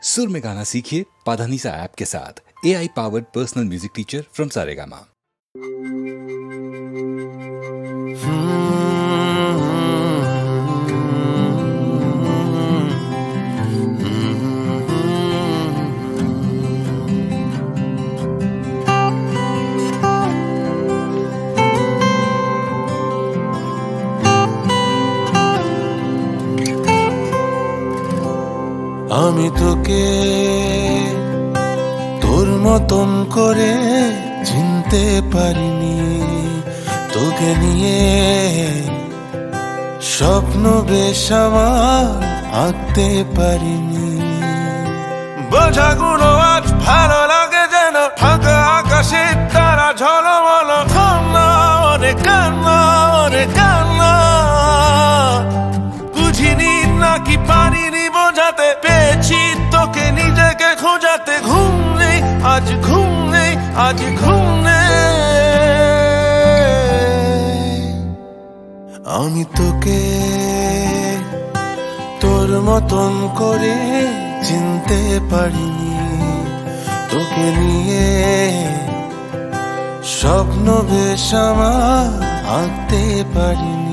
सुर में गाना सीखिए पाधानीसा ऐप के साथ। AI powered personal music teacher from Saregama. আমি তোকে তোর মতন করে চিনতে পারিনি, তোকে নিয়ে স্বপ্ন বেশ আমার আঁকতে পারিনি। বোঝাগুলো আজ ভালো লাগে যেন ফাঁকা আকাশে তারা ঝলমল। কান্না ওরে কান্না ওরে কান্না, বুঝিনি নাকি পারিনি বোঝাতে, পেয়েছি তোকে নিজেকে খোঁজাতে। ঘুম নেই আজ ঘুম নেই আজ ঘুম নেই। আমি তোকে তোর মতন করে চিনতে পারিনি, তোকে নিয়ে স্বপ্ন বেশ আমার আঁকতে পারিনি।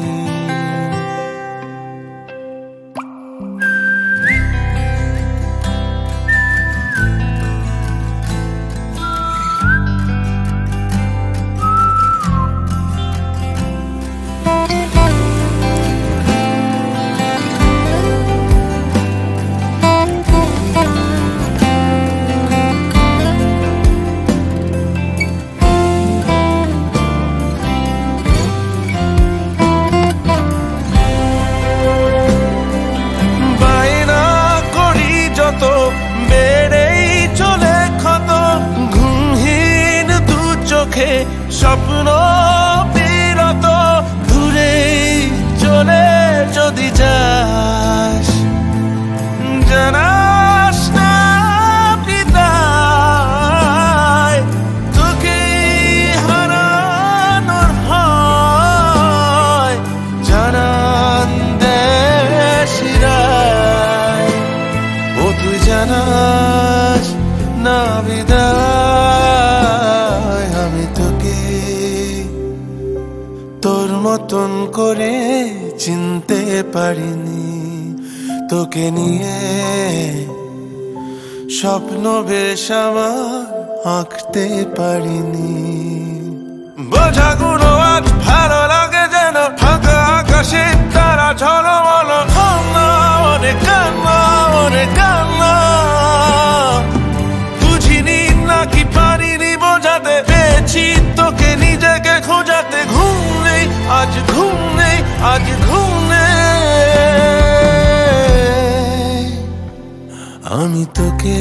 স্বপ্ন বিরত দূরে চলে যদি যাস, জানাস না পিতায় তোকে হারানোর হয়, জানান দেশিরায় ও তুই জানাস না বিদায়। আমি তোকে তোর মতন করে চিনতে পারিনি, তোকে নিয়ে স্বপ্ন বেশ আমার আঁকতে পারিনি। বোঝাগুলো আজ ভালো লাগে যেন ফাঁকা আকাশে তারা ঝলমল। কান্না ওরে কান্না ওরে কান্না, বুঝিনি নাকি পারিনি বোঝাতে, পেয়েছি তোকে নিজেকে খোঁজাতে। ঘুম নেই আজ ঘুম নেই আজ ঘুম নেই। আমি তোকে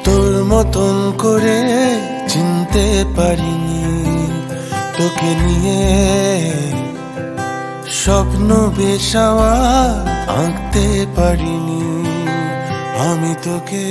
তোর মতন করে চিনতে পারিনি, তোকে নিয়ে স্বপ্ন বেশ আমার আঁকতে পারিনি। আমি তোকে